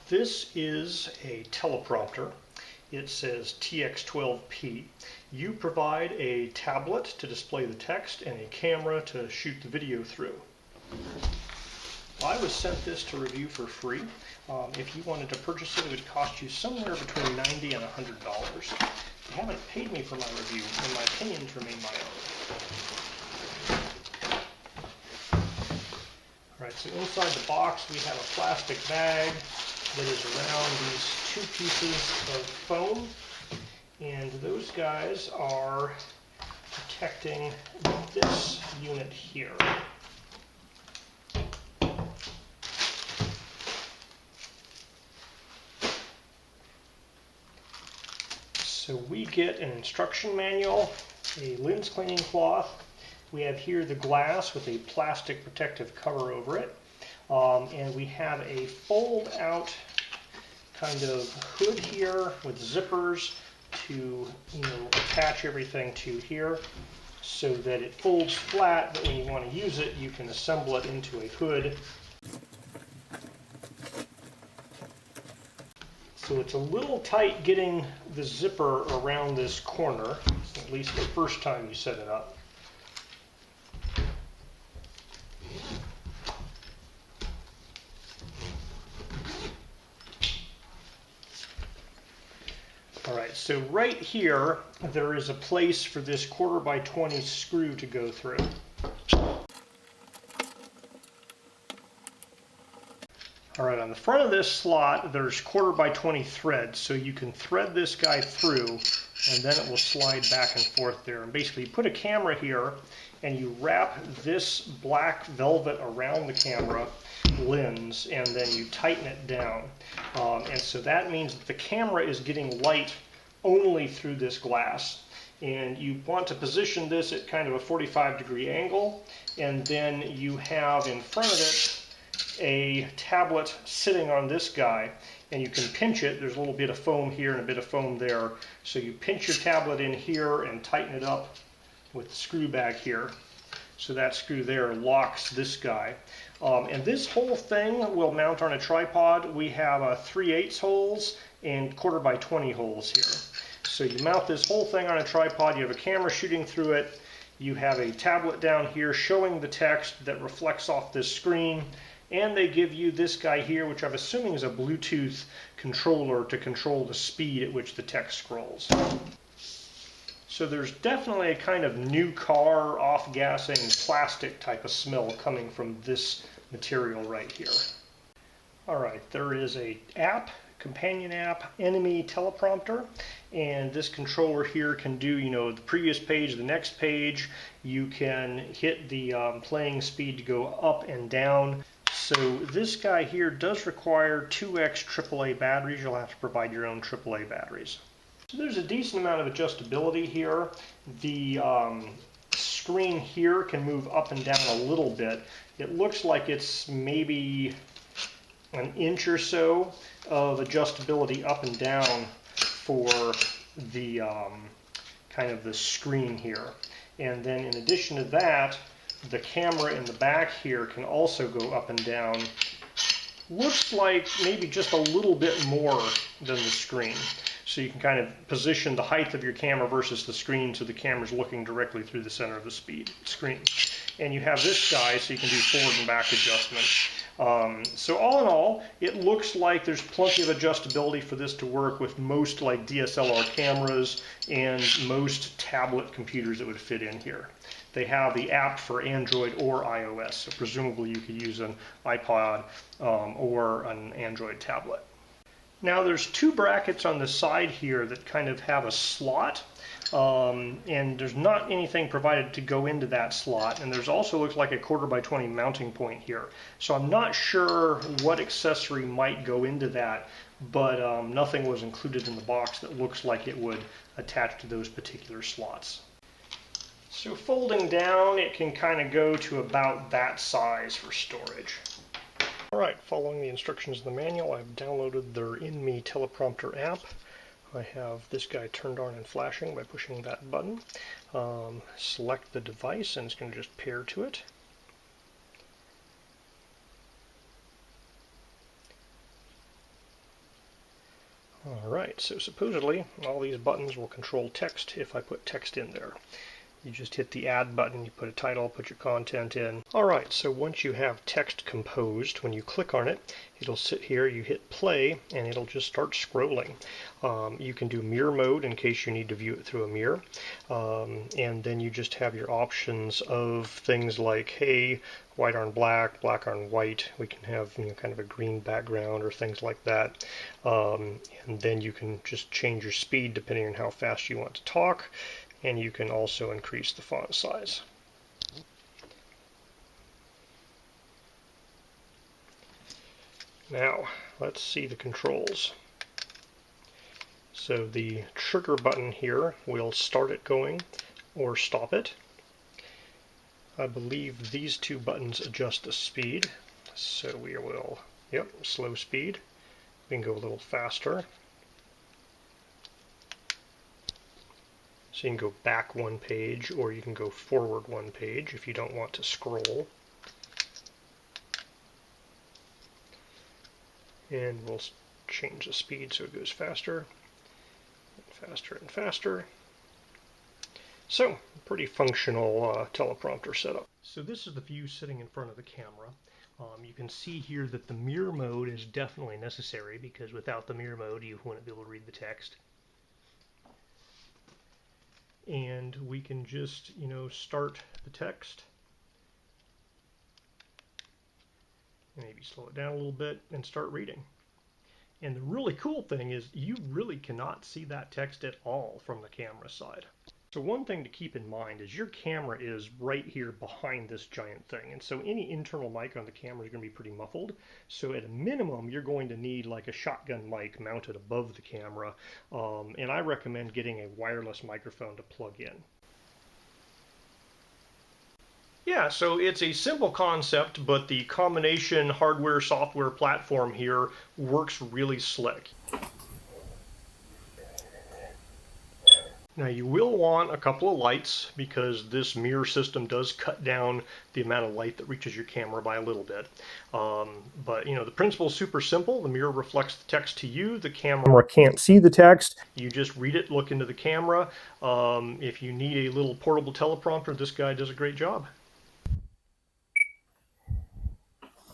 This is a teleprompter. It says TX12P. You provide a tablet to display the text and a camera to shoot the video through. I was sent this to review for free. If you wanted to purchase it, it would cost you somewhere between $90 and $100. You haven't paid me for my review, and my opinions remain my own. Alright, so inside the box we have a plastic bag that is around these two pieces of foam, and those guys are protecting this unit here. So we get an instruction manual, a lens cleaning cloth. We have here the glass with a plastic protective cover over it. And we have a fold out kind of hood here with zippers to attach everything to here so that it folds flat, but when you want to use it you can assemble it into a hood. So it's a little tight getting the zipper around this corner, at least the first time you set it up. Alright, so right here there is a place for this 1/4x20 screw to go through. Alright, on the front of this slot there's 1/4x20 thread, so you can thread this guy through and then it will slide back and forth there. And basically you put a camera here and you wrap this black velvet around the camera lens and then you tighten it down. And so that means that the camera is getting light only through this glass. And you want to position this at kind of a 45-degree angle, and then you have in front of it a tablet sitting on this guy, and you can pinch it. There's a little bit of foam here and a bit of foam there. So you pinch your tablet in here and tighten it up with the screw back here. So that screw there locks this guy. And this whole thing will mount on a tripod. We have 3/8 holes and 1/4x20 holes here. So you mount this whole thing on a tripod, you have a camera shooting through it, you have a tablet down here showing the text that reflects off this screen, and they give you this guy here, which I'm assuming is a Bluetooth controller to control the speed at which the text scrolls. So there's definitely a kind of new car, off-gassing, plastic type of smell coming from this material right here. Alright, there is a companion app, INMEI Teleprompter, and this controller here can do, the previous page, the next page. You can hit the playing speed to go up and down. So this guy here does require 2x AAA batteries. You'll have to provide your own AAA batteries. So there's a decent amount of adjustability here. The screen here can move up and down a little bit. It looks like it's maybe an inch or so of adjustability up and down for the kind of the screen here. And then in addition to that, the camera in the back here can also go up and down. Looks like maybe just a little bit more than the screen. So you can kind of position the height of your camera versus the screen so the camera's looking directly through the center of the screen. And you have this guy so you can do forward and back adjustment. So all in all, it looks like there's plenty of adjustability for this to work with most like DSLR cameras and most tablet computers that would fit in here. They have the app for Android or iOS, so presumably you could use an iPod or an Android tablet. Now there's two brackets on the side here that kind of have a slot, and there's not anything provided to go into that slot, and there's also looks like a 1/4x20 mounting point here. So I'm not sure what accessory might go into that, but nothing was included in the box that looks like it would attach to those particular slots. So folding down, it can kind of go to about that size for storage. Alright, following the instructions in the manual, I've downloaded their INMEI Teleprompter app. I have this guy turned on and flashing by pushing that button. Select the device and it's going to just pair to it. Alright, so supposedly all these buttons will control text if I put text in there. You just hit the add button, you put a title, put your content in. Alright, so once you have text composed, when you click on it, it'll sit here, you hit play, and it'll just start scrolling. You can do mirror mode in case you need to view it through a mirror. And then you just have your options of things like, hey, white on black, black on white. We can have kind of a green background or things like that. And then you can just change your speed depending on how fast you want to talk. And you can also increase the font size. Now, let's see the controls. So the trigger button here will start it going or stop it. I believe these two buttons adjust the speed. So we will, slow speed. We can go a little faster. So you can go back one page, or you can go forward one page if you don't want to scroll. And we'll change the speed so it goes faster, and faster, and faster. So, pretty functional teleprompter setup. So this is the view sitting in front of the camera. You can see here that the mirror mode is definitely necessary, because without the mirror mode you wouldn't be able to read the text. And we can just, start the text. Maybe slow it down a little bit and start reading. And the really cool thing is you really cannot see that text at all from the camera side. So one thing to keep in mind is your camera is right here behind this giant thing, and so any internal mic on the camera is going to be pretty muffled. So at a minimum you're going to need like a shotgun mic mounted above the camera, and I recommend getting a wireless microphone to plug in. Yeah, so it's a simple concept, but the combination hardware-software platform here works really slick. Now you will want a couple of lights, because this mirror system does cut down the amount of light that reaches your camera by a little bit. But the principle is super simple. The mirror reflects the text to you. The camera can't see the text. You just read it, look into the camera. If you need a little portable teleprompter, this guy does a great job.